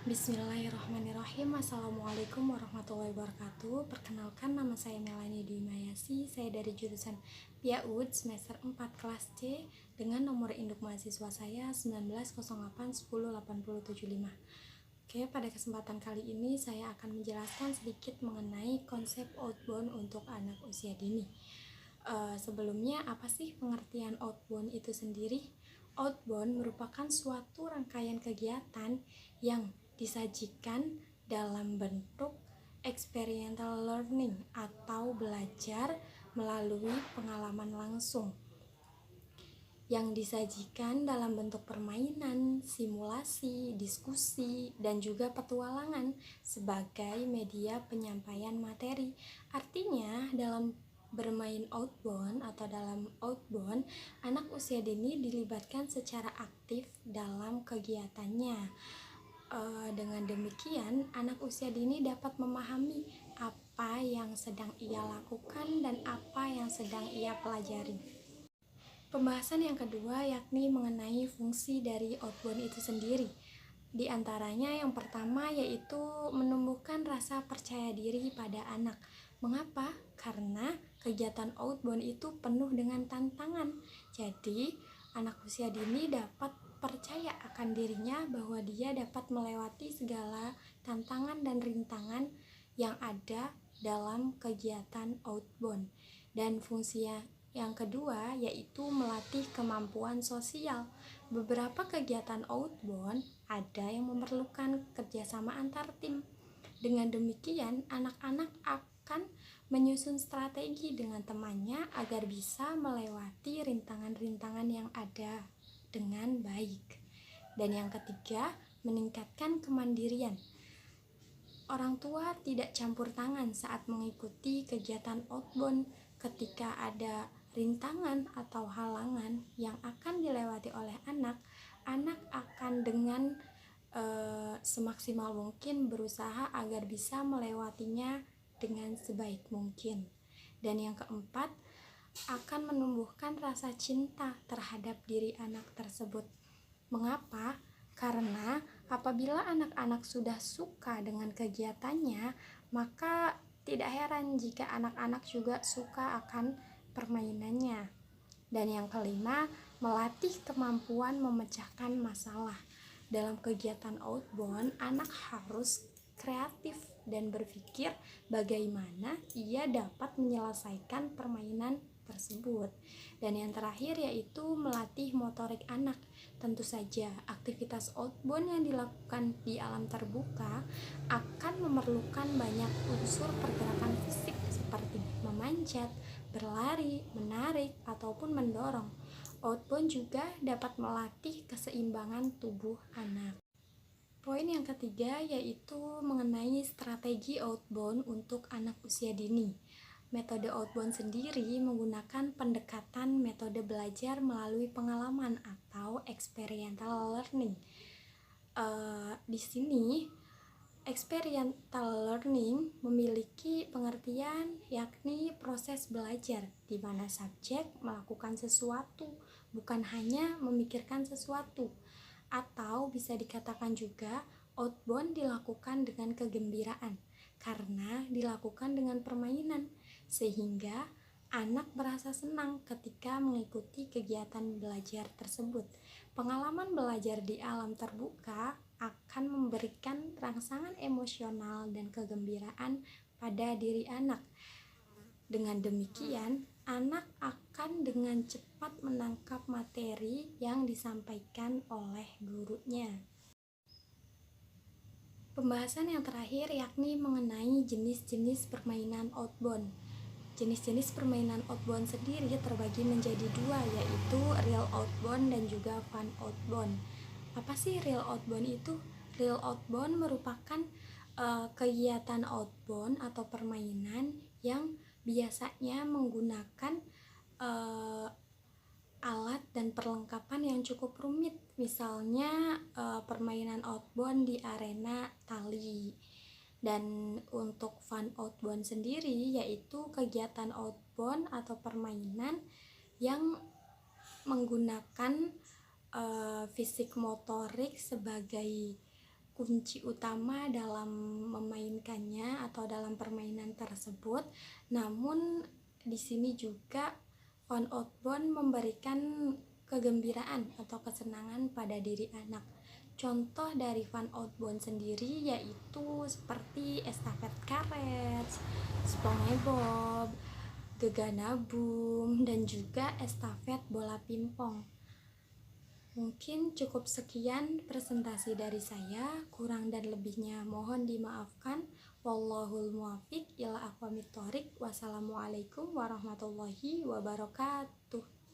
Bismillahirrahmanirrahim. Assalamualaikum warahmatullahi wabarakatuh. Perkenalkan, nama saya Melanie Dwi Mayasi. Saya dari jurusan PIAUD semester 4 kelas C dengan nomor induk mahasiswa saya 1908108075. Oke, pada kesempatan kali ini saya akan menjelaskan sedikit mengenai konsep outbound untuk anak usia dini. Sebelumnya, apa sih pengertian outbound itu sendiri? Outbound merupakan suatu rangkaian kegiatan yang disajikan dalam bentuk experiential learning atau belajar melalui pengalaman langsung yang disajikan dalam bentuk permainan, simulasi, diskusi, dan juga petualangan sebagai media penyampaian materi. Artinya, dalam bermain outbound atau dalam outbound, anak usia dini dilibatkan secara aktif dalam kegiatannya. Dengan demikian, anak usia dini dapat memahami apa yang sedang ia lakukan dan apa yang sedang ia pelajari. Pembahasan yang kedua yakni mengenai fungsi dari outbound itu sendiri. Di antaranya yang pertama yaitu menumbuhkan rasa percaya diri pada anak. Mengapa? Karena kegiatan outbound itu penuh dengan tantangan. Jadi, anak usia dini dapat percaya akan dirinya bahwa dia dapat melewati segala tantangan dan rintangan yang ada dalam kegiatan outbound. Dan fungsi yang kedua yaitu melatih kemampuan sosial. Beberapa kegiatan outbound ada yang memerlukan kerjasama antar tim. Dengan demikian, anak-anak akan menyusun strategi dengan temannya agar bisa melewati rintangan-rintangan yang ada dengan baik. Dan yang ketiga, meningkatkan kemandirian. Orang tua tidak campur tangan saat mengikuti kegiatan outbound. Ketika ada rintangan atau halangan yang akan dilewati oleh anak akan dengan semaksimal mungkin berusaha agar bisa melewatinya dengan sebaik mungkin. Dan yang keempat, akan menumbuhkan rasa cinta terhadap diri anak tersebut. Mengapa? Karena apabila anak-anak sudah suka dengan kegiatannya, maka tidak heran jika anak-anak juga suka akan permainannya. Dan yang kelima, melatih kemampuan memecahkan masalah. Dalam kegiatan outbound, anak harus kreatif dan berpikir bagaimana ia dapat menyelesaikan permainan tersebut. Dan yang terakhir yaitu melatih motorik anak. Tentu saja, aktivitas outbound yang dilakukan di alam terbuka akan memerlukan banyak unsur pergerakan fisik seperti memanjat, berlari, menarik, ataupun mendorong. Outbound juga dapat melatih keseimbangan tubuh anak. Poin yang ketiga yaitu mengenai strategi outbound untuk anak usia dini. Metode outbound sendiri menggunakan pendekatan metode belajar melalui pengalaman atau experiential learning. Di sini experiential learning memiliki pengertian yakni proses belajar di mana subjek melakukan sesuatu, bukan hanya memikirkan sesuatu. Atau bisa dikatakan juga outbound dilakukan dengan kegembiraan karena dilakukan dengan permainan, sehingga anak merasa senang ketika mengikuti kegiatan belajar tersebut. Pengalaman belajar di alam terbuka akan memberikan rangsangan emosional dan kegembiraan pada diri anak. Dengan demikian, anak akan dengan cepat menangkap materi yang disampaikan oleh gurunya. Pembahasan yang terakhir yakni mengenai jenis-jenis permainan outbound. Jenis-jenis permainan outbound sendiri terbagi menjadi dua, yaitu real outbound dan juga fun outbound. Apa sih real outbound itu? Real outbound merupakan kegiatan outbound atau permainan yang biasanya menggunakan alat dan perlengkapan yang cukup rumit. Misalnya permainan outbound di arena tali. Dan untuk fun outbound sendiri yaitu kegiatan outbound atau permainan yang menggunakan fisik motorik sebagai kunci utama dalam memainkannya atau dalam permainan tersebut. Namun di sini juga fun outbound memberikan kegembiraan atau kesenangan pada diri anak. Contoh dari fun outbound sendiri yaitu seperti estafet karet, SpongeBob, gegana boom, dan juga estafet bola pimpong. Mungkin cukup sekian presentasi dari saya, kurang dan lebihnya mohon dimaafkan. Wallahul muwaffiq ila aqwamit thoriq. Wassalamualaikum warahmatullahi wabarakatuh.